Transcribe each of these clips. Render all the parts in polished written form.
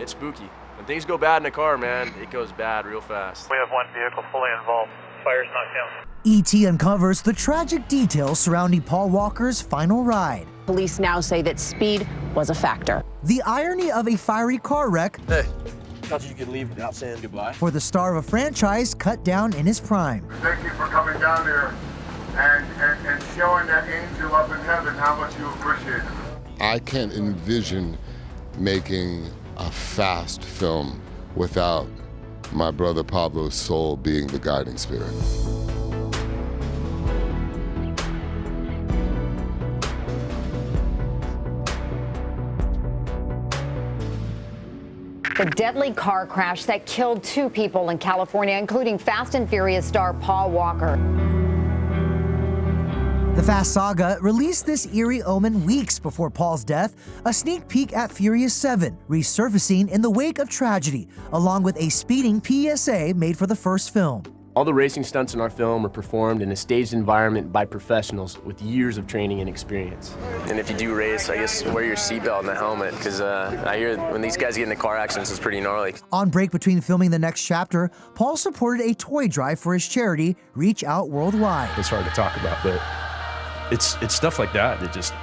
It's spooky. When things go bad in a car, man, it goes bad real fast. We have one vehicle fully involved. Fire's not counted. E.T. uncovers the tragic details surrounding Paul Walker's final ride. Police now say that speed was a factor. The irony of a fiery car wreck. Hey, thought you could leave without saying goodbye. For the star of a franchise cut down in his prime. Thank you for coming down there and showing that angel up in heaven how much you appreciate it. I can't envision making a fast film without my brother Pablo's soul being the guiding spirit. The deadly car crash that killed 2 people in California, including Fast and Furious star Paul Walker. The Fast saga released this eerie omen weeks before Paul's death, a sneak peek at Furious 7, resurfacing in the wake of tragedy, along with a speeding PSA made for the first film. All the racing stunts in our film were performed in a staged environment by professionals with years of training and experience. And if you do race, I guess wear your seatbelt and the helmet, because I hear when these guys get into car accidents, it's pretty gnarly. On break between filming the next chapter, Paul supported a toy drive for his charity, Reach Out Worldwide. It's hard to talk about, but it's stuff like that that just,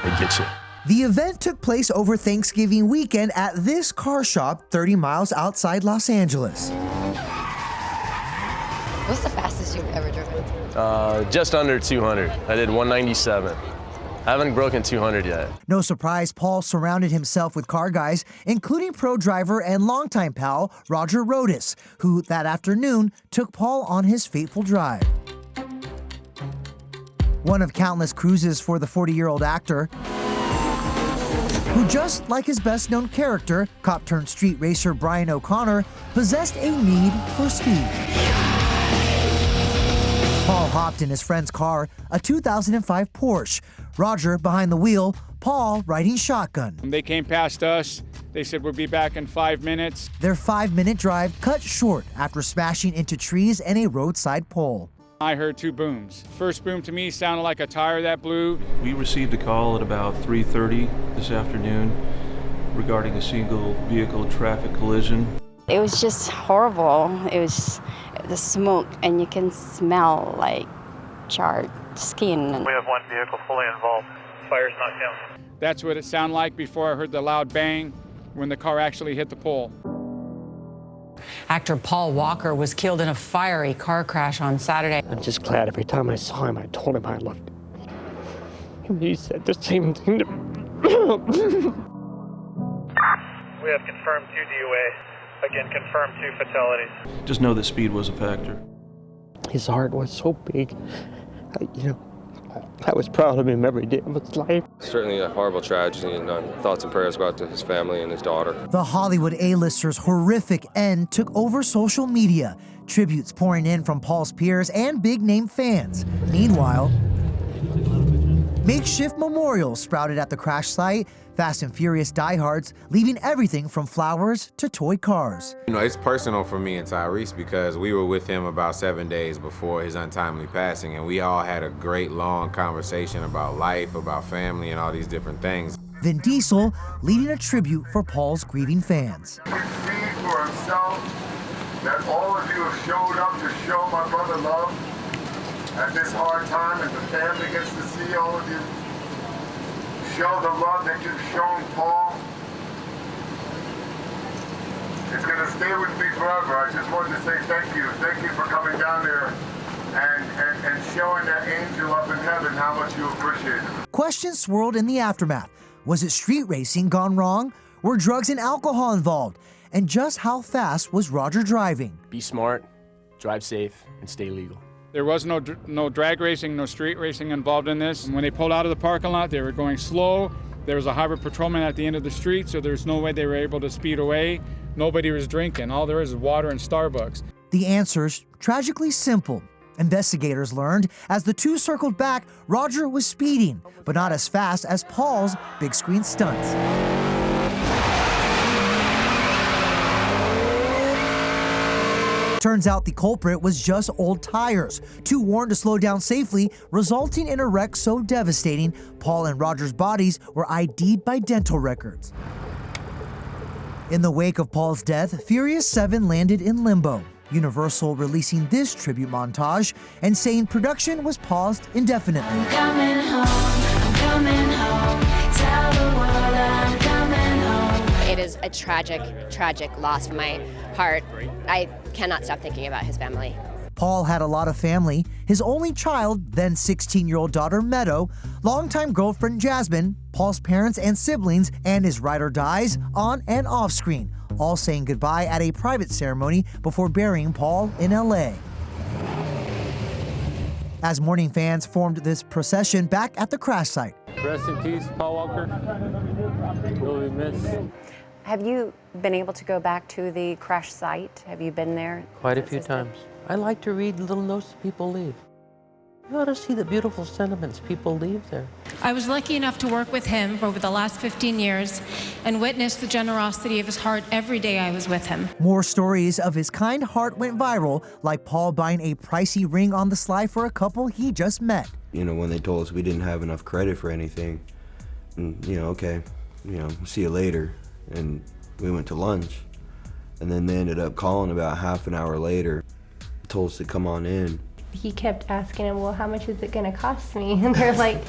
it gets you. The event took place over Thanksgiving weekend at this car shop 30 miles outside Los Angeles. What's the fastest you've ever driven? Just under 200. I did 197. I haven't broken 200 yet. No surprise, Paul surrounded himself with car guys, including pro driver and longtime pal Roger Rodas, who that afternoon took Paul on his fateful drive. One of countless cruises for the 40-year-old actor, who just like his best-known character, cop-turned-street racer Brian O'Connor, possessed a need for speed. Paul hopped in his friend's car, a 2005 Porsche. Roger behind the wheel, Paul riding shotgun. They came past us. They said we'll be back in 5 minutes. Their 5-minute drive cut short after smashing into trees and a roadside pole. I heard 2 booms. First boom to me sounded like a tire that blew. We received a call at about 3:30 this afternoon regarding a single vehicle traffic collision. It was just horrible. It was the smoke, and you can smell like charred skin. We have one vehicle fully involved. Fire's not counted. That's what it sounded like before I heard the loud bang when the car actually hit the pole. Actor Paul Walker was killed in a fiery car crash on Saturday. I'm just glad every time I saw him, I told him I loved him. And he said the same thing to me. We have confirmed 2 DUA. Again, confirmed 2 fatalities. Just know that speed was a factor. His heart was so big. I was proud of him every day of his life. Certainly a horrible tragedy, and thoughts and prayers go out to his family and his daughter. The Hollywood A-lister's horrific end took over social media, tributes pouring in from Paul's peers and big-name fans. Meanwhile, makeshift memorials sprouted at the crash site, Fast and Furious diehards leaving everything from flowers to toy cars. You know, it's personal for me and Tyrese because we were with him about 7 days before his untimely passing, and we all had a great long conversation about life, about family, and all these different things. Vin Diesel leading a tribute for Paul's grieving fans. He can see for himself that all of you have showed up to show my brother love at this hard time, and the family gets to see all of you show the love that you've shown Paul. It's going to stay with me forever. I just wanted to say thank you. Thank you for coming down there and showing that angel up in heaven how much you appreciate it. Questions swirled in the aftermath. Was it street racing gone wrong? Were drugs and alcohol involved? And just how fast was Roger driving? Be smart, drive safe, and stay legal. There was no drag racing, no street racing involved in this. When they pulled out of the parking lot, they were going slow. There was a highway patrolman at the end of the street, so there's no way they were able to speed away. Nobody was drinking. All there is water and Starbucks. The answer's tragically simple. Investigators learned as the two circled back, Roger was speeding, but not as fast as Paul's big screen stunts. Turns out the culprit was just old tires, too worn to slow down safely, resulting in a wreck so devastating, Paul and Roger's bodies were ID'd by dental records. In the wake of Paul's death, Furious 7 landed in limbo, Universal releasing this tribute montage and saying production was paused indefinitely. I'm coming home, tell the world I'm coming home. It is a tragic, tragic loss for my heart. I cannot stop thinking about his family. Paul had a lot of family. His only child, then 16-year-old daughter Meadow, longtime girlfriend Jasmine, Paul's parents and siblings, and his ride or dies on and off screen, all saying goodbye at a private ceremony before burying Paul in LA. As mourning fans formed this procession back at the crash site. Rest in peace, Paul Walker. You'll be missed. Have you been able to go back to the crash site? Have you been there? Quite a few times. I like to read little notes that people leave. You ought to see the beautiful sentiments people leave there. I was lucky enough to work with him for over the last 15 years and witness the generosity of his heart every day I was with him. More stories of his kind heart went viral, like Paul buying a pricey ring on the sly for a couple he just met. You know, when they told us we didn't have enough credit for anything, and, you know, okay, you know, see you later. And we went to lunch, and then they ended up calling about half an hour later, told us to come on in. He kept asking him, well, how much is it gonna cost me? And they're like,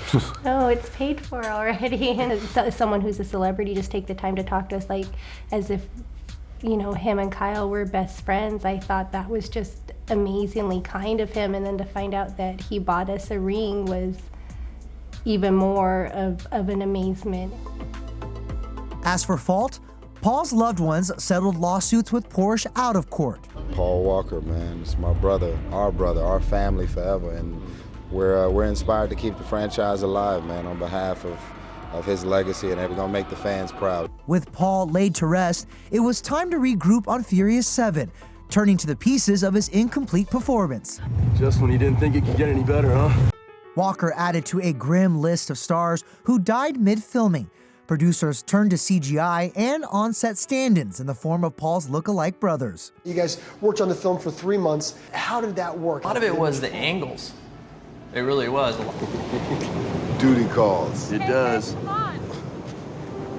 no, it's paid for already. And someone who's a celebrity just take the time to talk to us like as if, you know, him and Kyle were best friends. I thought that was just amazingly kind of him. And then to find out that he bought us a ring was even more of an amazement. As for fault, Paul's loved ones settled lawsuits with Porsche out of court. Paul Walker, man, it's my brother, our family forever, and we're inspired to keep the franchise alive, man, on behalf of his legacy, and we're gonna make the fans proud. With Paul laid to rest, it was time to regroup on Furious 7, turning to the pieces of his incomplete performance. Just when you didn't think it could get any better, huh? Walker added to a grim list of stars who died mid-filming. Producers turned to CGI and on-set stand-ins in the form of Paul's look-alike brothers. You guys worked on the film for 3 months. How did that work? A lot of it was the angles. It really was. Duty calls. It does.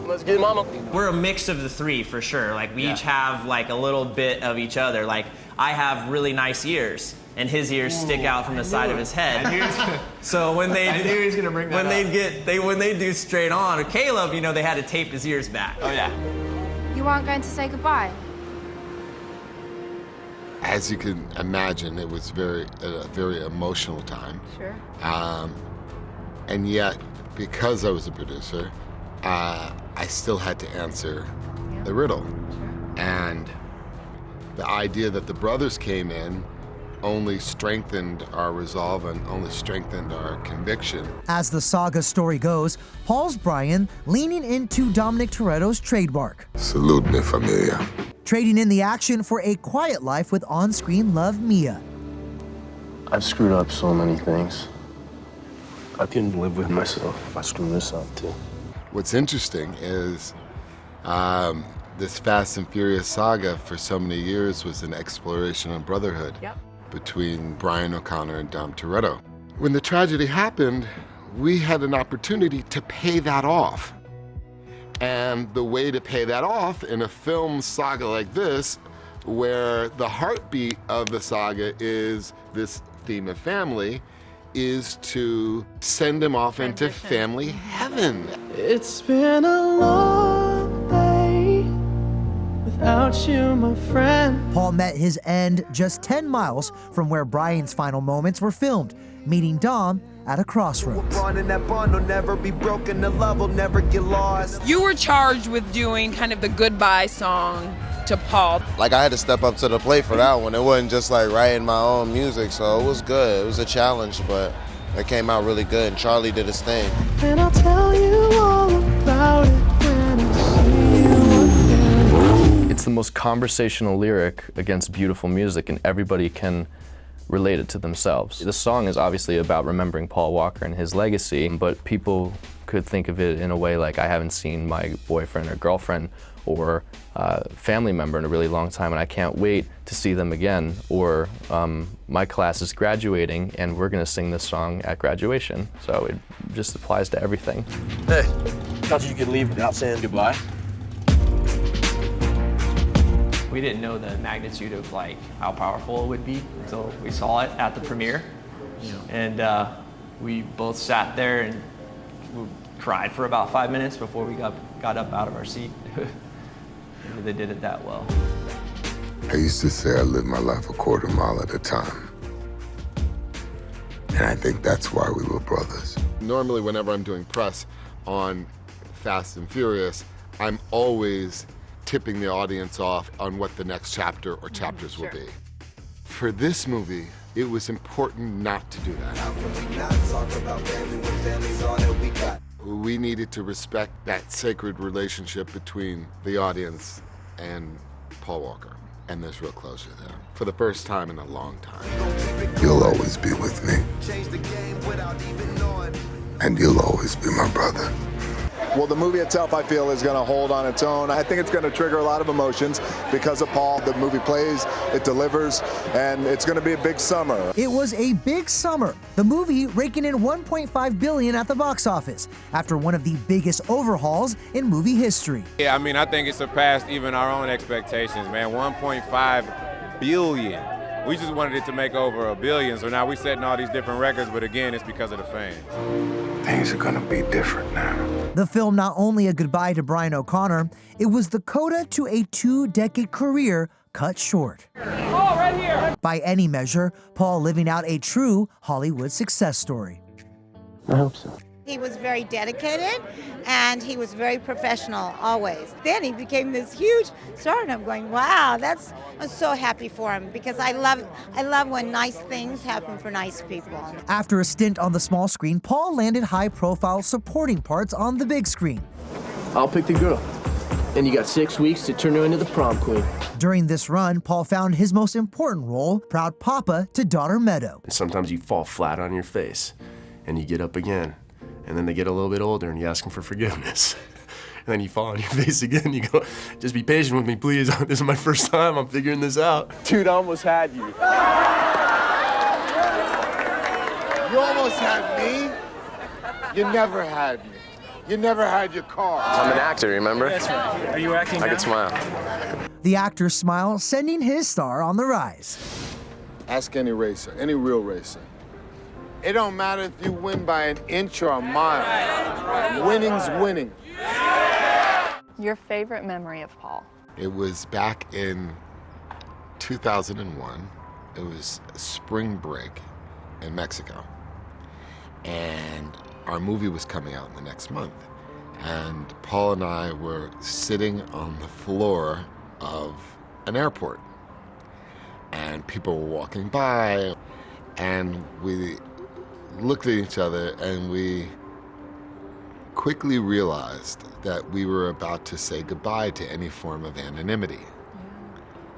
Let's get mama. We're a mix of the three for sure. Like we each have like a little bit of each other. Like I have really nice ears, and his ears stick out from the side of his head. So when they I knew he was gonna bring that up. when they do straight on, or Caleb, you know, they had to tape his ears back. Oh yeah. You aren't going to say goodbye? As you can imagine, it was a very emotional time. Sure. And yet, because I was a producer, I still had to answer the riddle. Sure. And the idea that the brothers came in only strengthened our resolve and only strengthened our conviction. As the saga story goes, Paul's Brian leaning into Dominic Torreto's trademark. Salute mi familia. Trading in the action for a quiet life with on-screen love Mia. I've screwed up so many things. I couldn't live with myself if I screwed this up too. What's interesting is this Fast and Furious saga for so many years was an exploration of brotherhood between Brian O'Connor and Dom Toretto. When the tragedy happened, we had an opportunity to pay that off. And the way to pay that off in a film saga like this, where the heartbeat of the saga is this theme of family, is to send him off into family heaven. It's been a long day without you, my friend. Paul met his end just 10 miles from where Brian's final moments were filmed, meeting Dom at a crossroads. Never be broken, the love will never get lost. You were charged with doing kind of the goodbye song to Paul. Like I had to step up to the plate for that one. It wasn't just like writing my own music, so it was good. It was a challenge, but it came out really good, and Charlie did his thing. And I'll tell you all about it when I see you again. It's the most conversational lyric against beautiful music, and everybody can relate it to themselves. The song is obviously about remembering Paul Walker and his legacy, but people could think of it in a way like I haven't seen my boyfriend or girlfriend or family member in a really long time, and I can't wait to see them again. Or my class is graduating, and we're gonna sing this song at graduation. So it just applies to everything. Hey, thought you could leave without saying goodbye. We didn't know the magnitude of like how powerful it would be until we saw it at the premiere. And we both sat there and we cried for about 5 minutes before we got up out of our seat. They did it that well. I used to say I lived my life a quarter mile at a time. And I think that's why we were brothers. Normally, whenever I'm doing press on Fast and Furious, I'm always tipping the audience off on what the next chapter or chapters will be. For this movie, it was important not to do that. We needed to respect that sacred relationship between the audience and Paul Walker. And there's real closure there. For the first time in a long time. You'll always be with me. And you'll always be my brother. Well, the movie itself, I feel, is going to hold on its own. I think it's going to trigger a lot of emotions because of Paul. The movie plays, it delivers, and it's going to be a big summer. It was a big summer. The movie raking in $1.5 billion at the box office after one of the biggest overhauls in movie history. Yeah, I mean, I think it surpassed even our own expectations, man. 1.5 billion. We just wanted it to make over $1 billion, so now we're setting all these different records, but again, it's because of the fans. Things are gonna be different now. The film not only a goodbye to Brian O'Connor, it was the coda to a 2-decade career cut short. Oh, right here. By any measure, Paul living out a true Hollywood success story. I hope so. He was very dedicated and he was very professional always. Then he became this huge star and I'm going, wow, I'm so happy for him because I love when nice things happen for nice people. After a stint on the small screen, Paul landed high-profile supporting parts on the big screen. I'll pick the girl. And you got 6 weeks to turn her into the prom queen. During this run, Paul found his most important role, proud papa to daughter Meadow. Sometimes you fall flat on your face and you get up again. And then they get a little bit older and you ask them for forgiveness. And then you fall on your face again, you go, just be patient with me, please. This is my first time, I'm figuring this out. Dude, I almost had you. You almost had me? You never had me. You never had your car. I'm an actor, remember? That's right. Are you acting I now? can smile. The actor's smile sending his star on the rise. Ask any racer, any real racer. It don't matter if you win by an inch or a mile. Winning's winning. Your favorite memory of Paul? It was back in 2001. It was spring break in Mexico. And our movie was coming out in the next month. And Paul and I were sitting on the floor of an airport. And people were walking by. And we looked at each other and we quickly realized that we were about to say goodbye to any form of anonymity.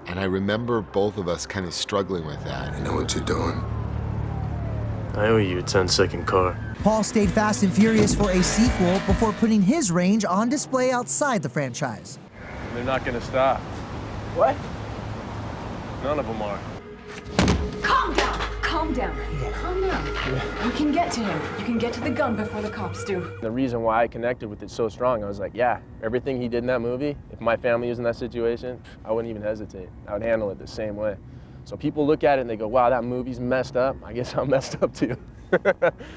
And I remember both of us kind of struggling with that. I know what you're doing. I owe you a 10-second car. Paul stayed fast and furious for a sequel before putting his range on display outside the franchise. They're not gonna stop. What? None of them are. Calm down. Calm down. Calm down. You can get to him. You can get to the gun before the cops do. The reason why I connected with it so strong, I was like, yeah, everything he did in that movie, if my family was in that situation, I wouldn't even hesitate. I would handle it the same way. So people look at it and they go, wow, that movie's messed up. I guess I'm messed up too.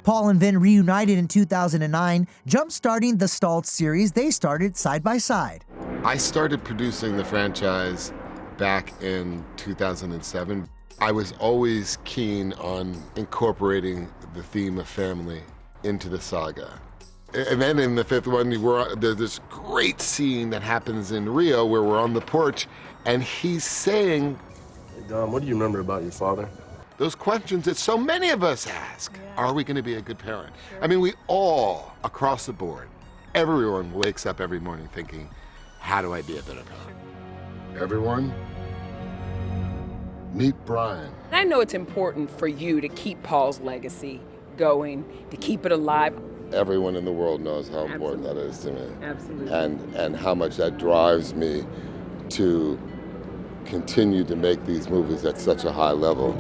Paul and Vin reunited in 2009, jump-starting the stalled series they started side by side. I started producing the franchise back in 2007. I was always keen on incorporating the theme of family into the saga. And then in the fifth one, there's this great scene that happens in Rio where we're on the porch and he's saying, Hey Dom, what do you remember about your father? Those questions that so many of us ask. Yeah. Are we going to be a good parent? Sure. I mean, we all, across the board, everyone wakes up every morning thinking, how do I be a better parent? Everyone, meet Brian. I know it's important for you to keep Paul's legacy going, to keep it alive. Everyone in the world knows how important that is to me. Absolutely. And how much that drives me to continue to make these movies at such a high level.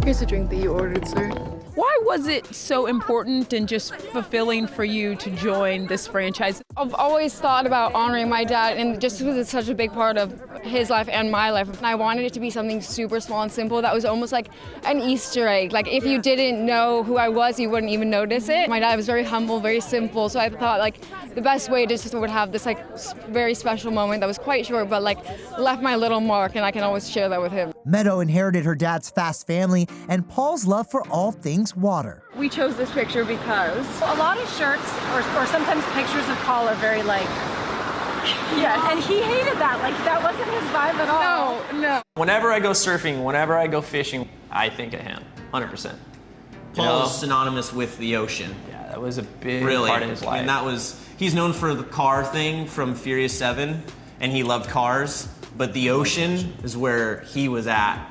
Here's a drink that you ordered, sir. Why was it so important and just fulfilling for you to join this franchise? I've always thought about honoring my dad, and just because it's such a big part of his life and my life, and I wanted it to be something super small and simple that was almost like an Easter egg. Like if you didn't know who I was, you wouldn't even notice it. My dad was very humble, very simple, so I thought like the best way to just would have this like very special moment that was quite short, but like left my little mark, and I can always share that with him. Meadow inherited her dad's fast family and Paul's love for all things water. We chose this picture because a lot of shirts or sometimes pictures of Paul are very like, yeah, and he hated that. Like that wasn't his vibe at all. No. Whenever I go surfing, whenever I go fishing, I think of him, 100%. Paul is synonymous with the ocean. Yeah, that was a big really, part of his life. I mean, that was, he's known for the car thing from Furious 7, and he loved cars, but the ocean is where he was at.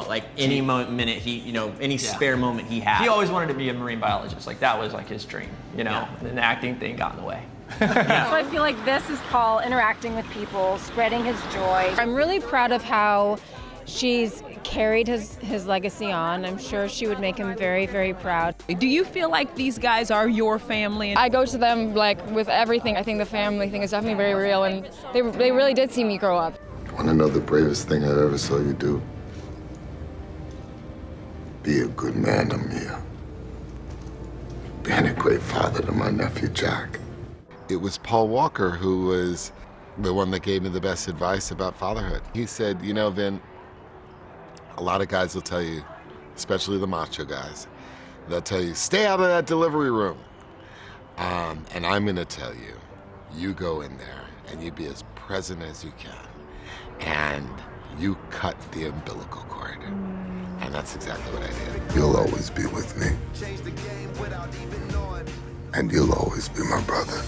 Like any minute he, any spare moment he had. He always wanted to be a marine biologist. Like that was like his dream, And then the acting thing got in the way. So I feel like this is Paul interacting with people, spreading his joy. I'm really proud of how she's carried his legacy on. I'm sure she would make him very, very proud. Do you feel like these guys are your family? I go to them like with everything. I think the family thing is definitely very real, and they really did see me grow up. Want to know the bravest thing I ever saw you do? Be a good man, Amir. Being a great father to my nephew, Jack. It was Paul Walker who was the one that gave me the best advice about fatherhood. He said, Vin, a lot of guys will tell you, especially the macho guys, they'll tell you, stay out of that delivery room. And I'm gonna tell you, you go in there and you be as present as you can. And you cut the umbilical cord. And that's exactly what I did. You'll always be with me. And you'll always be my brother.